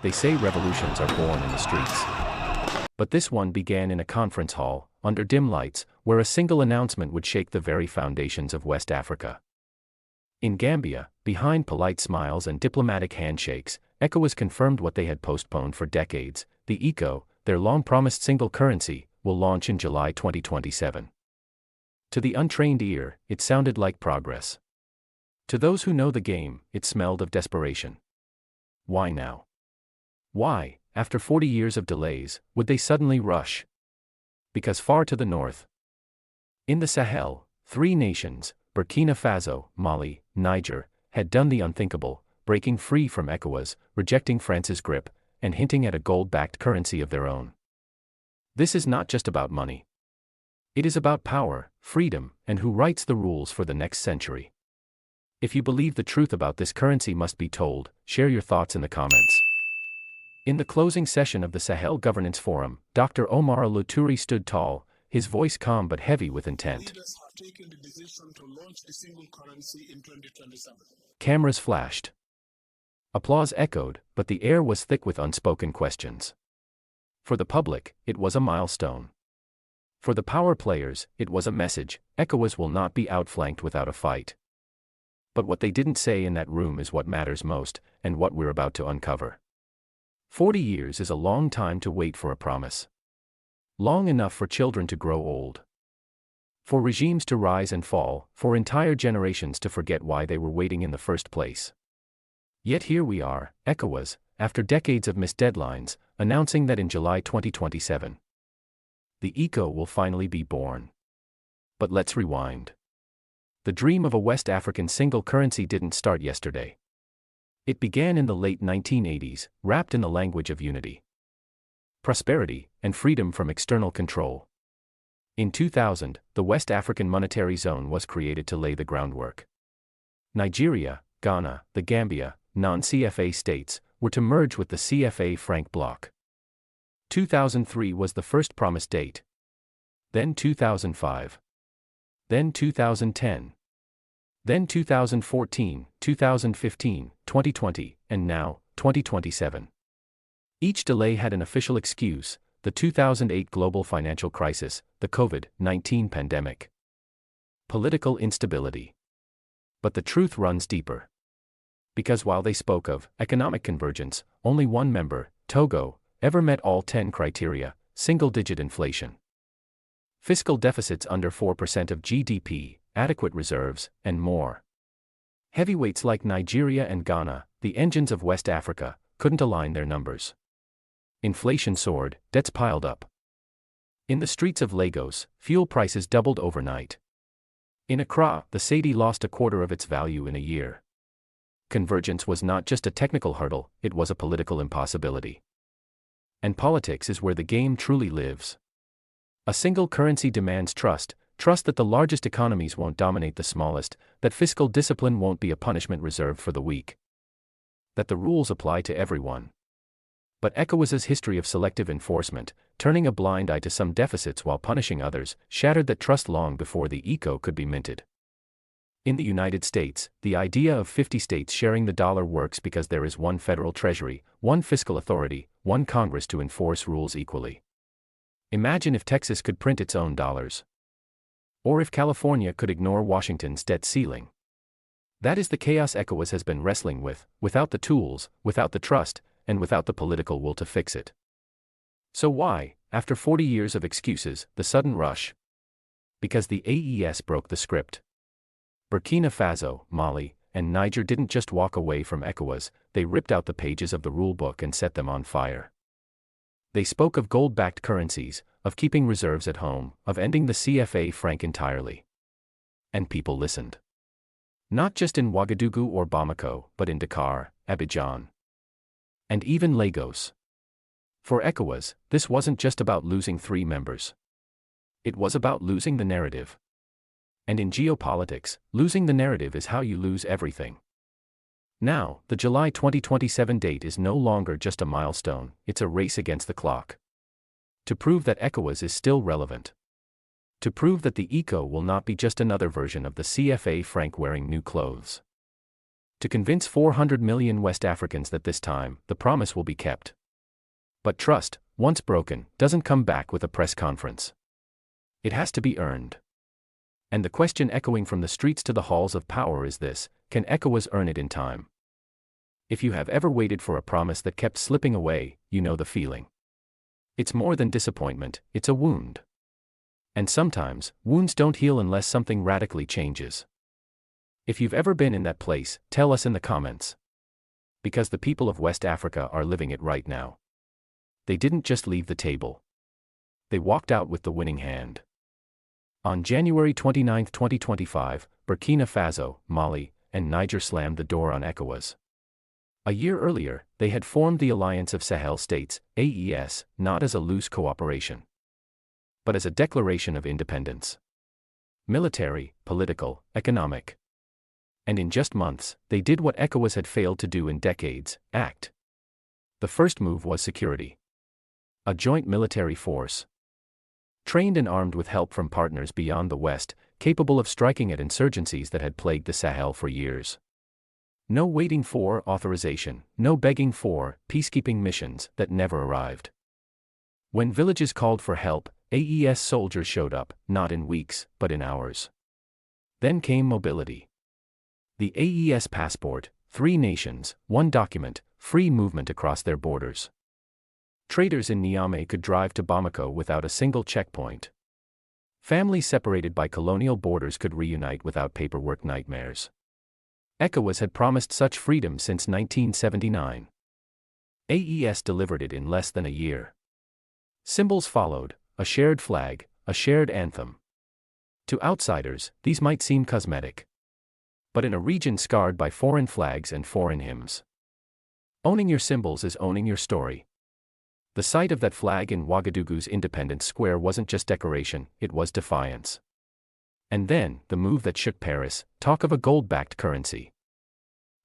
They say revolutions are born in the streets. But this one began in a conference hall, under dim lights, where a single announcement would shake the very foundations of West Africa. In Gambia, behind polite smiles and diplomatic handshakes, ECOWAS confirmed what they had postponed for decades: the ECO, their long-promised single currency, will launch in July 2027. To the untrained ear, it sounded like progress. To those who know the game, it smelled of desperation. Why now? Why, after 40 years of delays, would they suddenly rush? Because far to the north, in the Sahel, 3 nations, Burkina Faso, Mali, Niger, had done the unthinkable, breaking free from ECOWAS, rejecting France's grip, and hinting at a gold-backed currency of their own. This is not just about money. It is about power, freedom, and who writes the rules for the next century. If you believe the truth about this currency must be told, share your thoughts in the comments. In the closing session of the Sahel Governance Forum, Dr. Omar Al-Luturi stood tall, his voice calm but heavy with intent. Leaders have taken the decision to launch the single currency in 2027. Cameras flashed. Applause echoed, but the air was thick with unspoken questions. For the public, it was a milestone. For the power players, it was a message: ECOWAS will not be outflanked without a fight. But what they didn't say in that room is what matters most, and what we're about to uncover. 40 years is a long time to wait for a promise. Long enough for children to grow old. For regimes to rise and fall, for entire generations to forget why they were waiting in the first place. Yet here we are, ECOWAS, after decades of missed deadlines, announcing that in July 2027, the ECO will finally be born. But let's rewind. The dream of a West African single currency didn't start yesterday. It began in the late 1980s, wrapped in the language of unity, prosperity, and freedom from external control. In 2000, the West African Monetary Zone was created to lay the groundwork. Nigeria, Ghana, the Gambia, non-CFA states, were to merge with the CFA Franc bloc. 2003 was the first promised date. Then 2005. Then 2010. Then 2014, 2015, 2020, and now, 2027. Each delay had an official excuse: the 2008 global financial crisis, the COVID-19 pandemic, political instability. But the truth runs deeper. Because while they spoke of economic convergence, only one member, Togo, ever met all 10 criteria: single-digit inflation, fiscal deficits under 4% of GDP, adequate reserves, and more. Heavyweights like Nigeria and Ghana, the engines of West Africa, couldn't align their numbers. Inflation soared, debts piled up. In the streets of Lagos, fuel prices doubled overnight. In Accra, the cedi lost a quarter of its value in a year. Convergence was not just a technical hurdle, it was a political impossibility. And politics is where the game truly lives. A single currency demands trust that the largest economies won't dominate the smallest, that fiscal discipline won't be a punishment reserved for the weak, that the rules apply to everyone. But ECOWAS's history of selective enforcement, turning a blind eye to some deficits while punishing others, shattered that trust long before the ECO could be minted. In the United States, the idea of 50 states sharing the dollar works because there is one federal treasury, one fiscal authority, one Congress to enforce rules equally. Imagine if Texas could print its own dollars. Or if California could ignore Washington's debt ceiling. That is the chaos ECOWAS has been wrestling with, without the tools, without the trust, and without the political will to fix it. So why, after 40 years of excuses, the sudden rush? Because the AES broke the script. Burkina Faso, Mali, and Niger didn't just walk away from ECOWAS, they ripped out the pages of the rulebook and set them on fire. They spoke of gold-backed currencies, of keeping reserves at home, of ending the CFA franc entirely. And people listened. Not just in Ouagadougou or Bamako, but in Dakar, Abidjan, and even Lagos. For ECOWAS, this wasn't just about losing 3 members. It was about losing the narrative. And in geopolitics, losing the narrative is how you lose everything. Now, the July 2027 date is no longer just a milestone, it's a race against the clock. To prove that ECOWAS is still relevant. To prove that the ECO will not be just another version of the CFA franc wearing new clothes. to convince 400 million West Africans that this time, the promise will be kept. But trust, once broken, doesn't come back with a press conference. It has to be earned. And the question echoing from the streets to the halls of power is this: can ECOWAS earn it in time? If you have ever waited for a promise that kept slipping away, you know the feeling. It's more than disappointment, it's a wound. And sometimes, wounds don't heal unless something radically changes. If you've ever been in that place, tell us in the comments. Because the people of West Africa are living it right now. They didn't just leave the table. They walked out with the winning hand. On January 29, 2025, Burkina Faso, Mali, and Niger slammed the door on ECOWAS. A year earlier, they had formed the Alliance of Sahel States, AES, not as a loose cooperation, but as a declaration of independence. Military, political, economic. And in just months, they did what ECOWAS had failed to do in decades: act. The first move was security. A joint military force. Trained and armed with help from partners beyond the West, capable of striking at insurgencies that had plagued the Sahel for years. No waiting for authorization, no begging for peacekeeping missions that never arrived. When villages called for help, AES soldiers showed up, not in weeks, but in hours. Then came mobility. The AES passport: 3 nations, 1 document, free movement across their borders. Traders in Niamey could drive to Bamako without a single checkpoint. Families separated by colonial borders could reunite without paperwork nightmares. ECOWAS had promised such freedom since 1979. AES delivered it in less than a year. Symbols followed: a shared flag, a shared anthem. To outsiders, these might seem cosmetic. But in a region scarred by foreign flags and foreign hymns, owning your symbols is owning your story. The sight of that flag in Ouagadougou's Independence Square wasn't just decoration, it was defiance. And then, the move that shook Paris: talk of a gold-backed currency.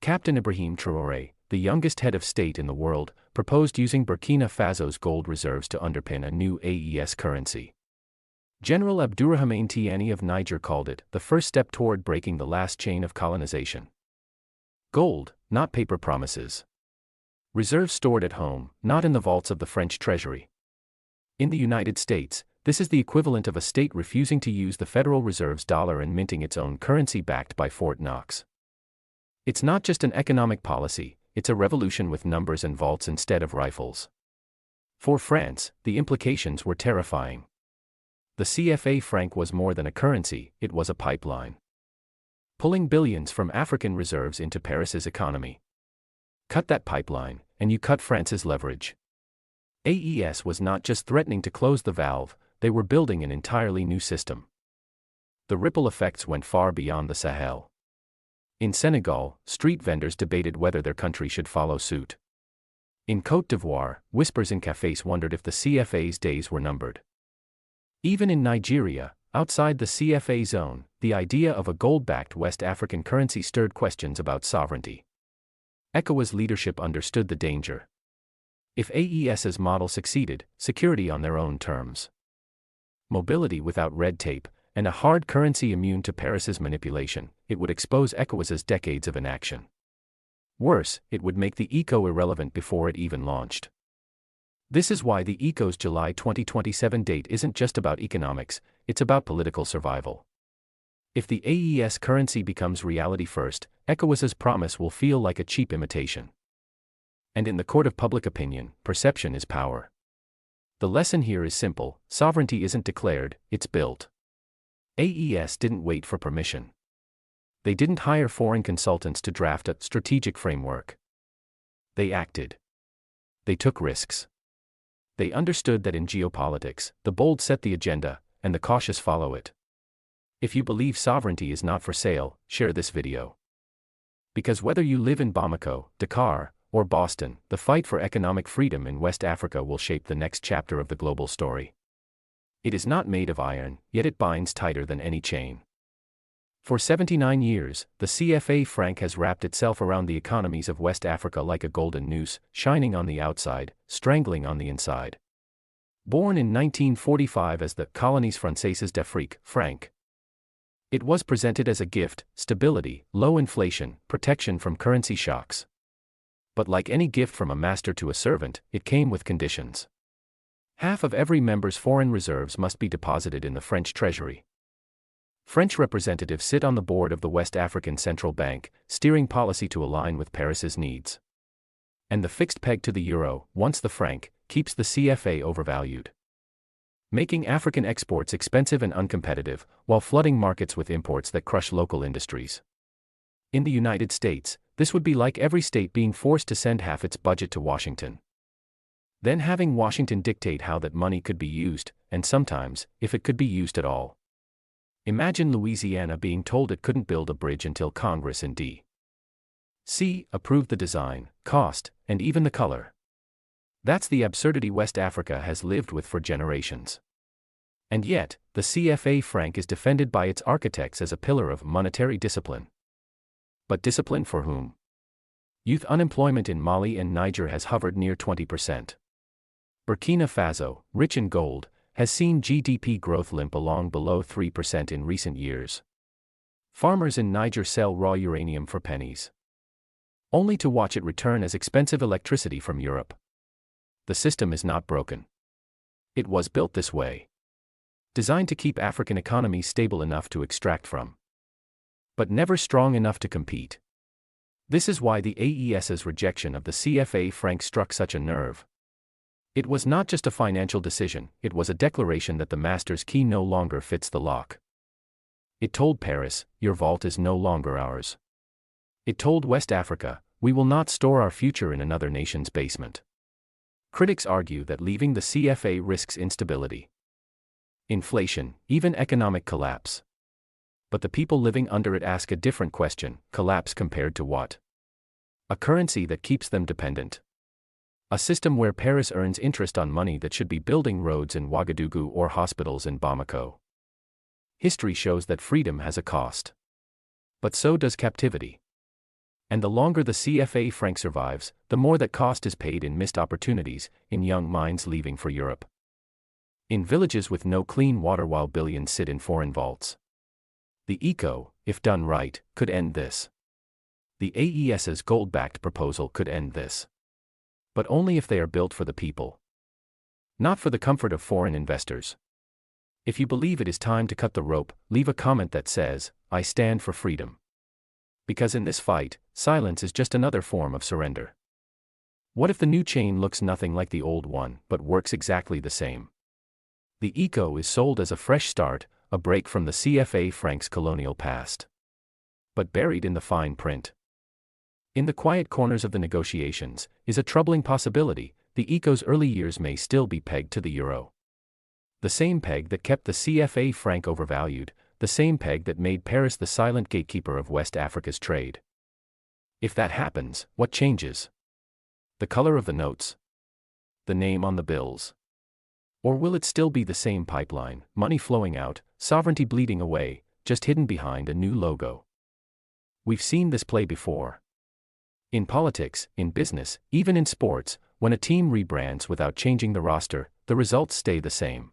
Captain Ibrahim Traoré, the youngest head of state in the world, proposed using Burkina Faso's gold reserves to underpin a new AES currency. General Abdourahmane Tiani of Niger called it the first step toward breaking the last chain of colonization. Gold, not paper promises. Reserves stored at home, not in the vaults of the French treasury. In the United States, this is the equivalent of a state refusing to use the Federal Reserve's dollar and minting its own currency backed by Fort Knox. It's not just an economic policy, it's a revolution with numbers and vaults instead of rifles. For France, the implications were terrifying. The CFA franc was more than a currency, it was a pipeline. Pulling billions from African reserves into Paris's economy. Cut that pipeline, and you cut France's leverage. AES was not just threatening to close the valve, they were building an entirely new system. The ripple effects went far beyond the Sahel. In Senegal, street vendors debated whether their country should follow suit. In Côte d'Ivoire, whispers in cafés wondered if the CFA's days were numbered. Even in Nigeria, outside the CFA zone, the idea of a gold-backed West African currency stirred questions about sovereignty. ECOWAS leadership understood the danger. If AES's model succeeded, security on their own terms, mobility without red tape, and a hard currency immune to Paris's manipulation, it would expose ECOWAS's decades of inaction. Worse, it would make the ECO irrelevant before it even launched. This is why the ECO's July 2027 date isn't just about economics, it's about political survival. If the AES currency becomes reality first, ECOWAS's promise will feel like a cheap imitation. And in the court of public opinion, perception is power. The lesson here is simple: sovereignty isn't declared, it's built. AES didn't wait for permission. They didn't hire foreign consultants to draft a strategic framework. They acted. They took risks. They understood that in geopolitics, the bold set the agenda, and the cautious follow it. If you believe sovereignty is not for sale, share this video. Because whether you live in Bamako, Dakar, or Boston, the fight for economic freedom in West Africa will shape the next chapter of the global story. It is not made of iron, yet it binds tighter than any chain. For 79 years, the CFA franc has wrapped itself around the economies of West Africa like a golden noose, shining on the outside, strangling on the inside. Born in 1945 as the Colonies Françaises d'Afrique, franc It was presented as a gift: stability, low inflation, protection from currency shocks. But like any gift from a master to a servant, it came with conditions. Half of every member's foreign reserves must be deposited in the French treasury. French representatives sit on the board of the West African Central Bank, steering policy to align with Paris's needs. And the fixed peg to the euro, once the franc, keeps the CFA overvalued, making African exports expensive and uncompetitive, while flooding markets with imports that crush local industries. In the United States, this would be like every state being forced to send half its budget to Washington, then having Washington dictate how that money could be used, and sometimes, if it could be used at all. Imagine Louisiana being told it couldn't build a bridge until Congress in D.C. approved the design, cost, and even the color. That's the absurdity West Africa has lived with for generations. And yet, the CFA franc is defended by its architects as a pillar of monetary discipline. But discipline for whom? Youth unemployment in Mali and Niger has hovered near 20%. Burkina Faso, rich in gold, has seen GDP growth limp along below 3% in recent years. Farmers in Niger sell raw uranium for pennies, only to watch it return as expensive electricity from Europe. The system is not broken. It was built this way, designed to keep African economies stable enough to extract from, but never strong enough to compete. This is why the AES's rejection of the CFA franc struck such a nerve. It was not just a financial decision, it was a declaration that the master's key no longer fits the lock. It told Paris, your vault is no longer ours. It told West Africa, we will not store our future in another nation's basement. Critics argue that leaving the CFA risks instability, inflation, even economic collapse. But the people living under it ask a different question: collapse compared to what? A currency that keeps them dependent. A system where Paris earns interest on money that should be building roads in Ouagadougou or hospitals in Bamako. History shows that freedom has a cost. But so does captivity. And the longer the CFA franc survives, the more that cost is paid in missed opportunities, in young minds leaving for Europe, in villages with no clean water while billions sit in foreign vaults. The ECO, if done right, could end this. The AES's gold-backed proposal could end this. But only if they are built for the people, not for the comfort of foreign investors. If you believe it is time to cut the rope, leave a comment that says, I stand for freedom. Because in this fight, silence is just another form of surrender. What if the new chain looks nothing like the old one, but works exactly the same? The ECO is sold as a fresh start, a break from the CFA franc's colonial past. But buried in the fine print, in the quiet corners of the negotiations, is a troubling possibility: the ECO's early years may still be pegged to the euro. The same peg that kept the CFA franc overvalued, the same peg that made Paris the silent gatekeeper of West Africa's trade. If that happens, what changes? The color of the notes? The name on the bills? Or will it still be the same pipeline, money flowing out, sovereignty bleeding away, just hidden behind a new logo? We've seen this play before. In politics, in business, even in sports, when a team rebrands without changing the roster, the results stay the same.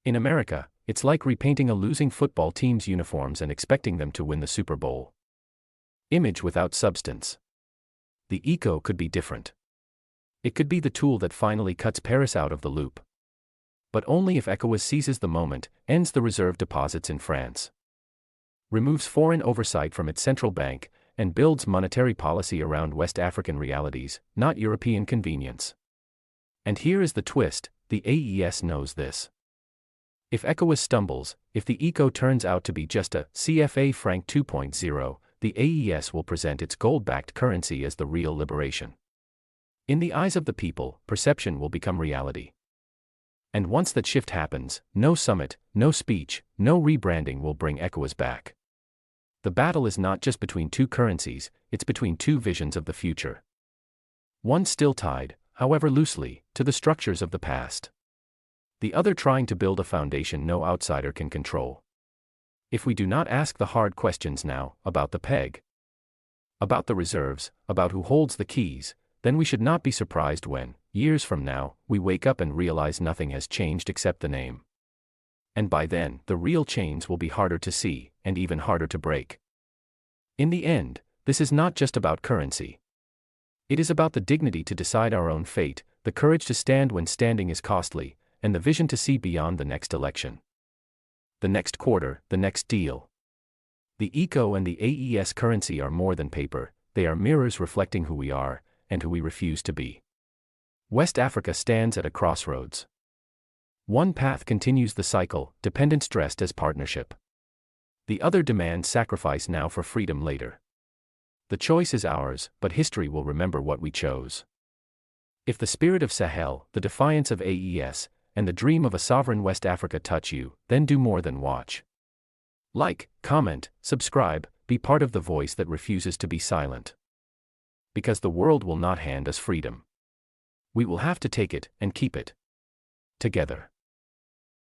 In America, it's like repainting a losing football team's uniforms and expecting them to win the Super Bowl. Image without substance. The ECO could be different. It could be the tool that finally cuts Paris out of the loop. But only if ECOWAS seizes the moment, ends the reserve deposits in France, removes foreign oversight from its central bank, and builds monetary policy around West African realities, not European convenience. And here is the twist: the AES knows this. If ECOWAS stumbles, if the ECO turns out to be just a CFA franc 2.0, the AES will present its gold-backed currency as the real liberation. In the eyes of the people, perception will become reality. And once that shift happens, no summit, no speech, no rebranding will bring ECOWAS back. The battle is not just between two currencies, it's between two visions of the future. One still tied, however loosely, to the structures of the past. The other trying to build a foundation no outsider can control. If we do not ask the hard questions now, about the peg, about the reserves, about who holds the keys, then we should not be surprised when, years from now, we wake up and realize nothing has changed except the name. And by then, the real chains will be harder to see, and even harder to break. In the end, this is not just about currency. It is about the dignity to decide our own fate, the courage to stand when standing is costly, and the vision to see beyond the next election. The next quarter, the next deal. The ECO and the AES currency are more than paper, they are mirrors reflecting who we are, and who we refuse to be. West Africa stands at a crossroads. One path continues the cycle, dependence dressed as partnership. The other demands sacrifice now for freedom later. The choice is ours, but history will remember what we chose. If the spirit of Sahel, the defiance of AES, and the dream of a sovereign West Africa touch you, then do more than watch. Like, comment, subscribe, be part of the voice that refuses to be silent. Because the world will not hand us freedom. We will have to take it and keep it. Together.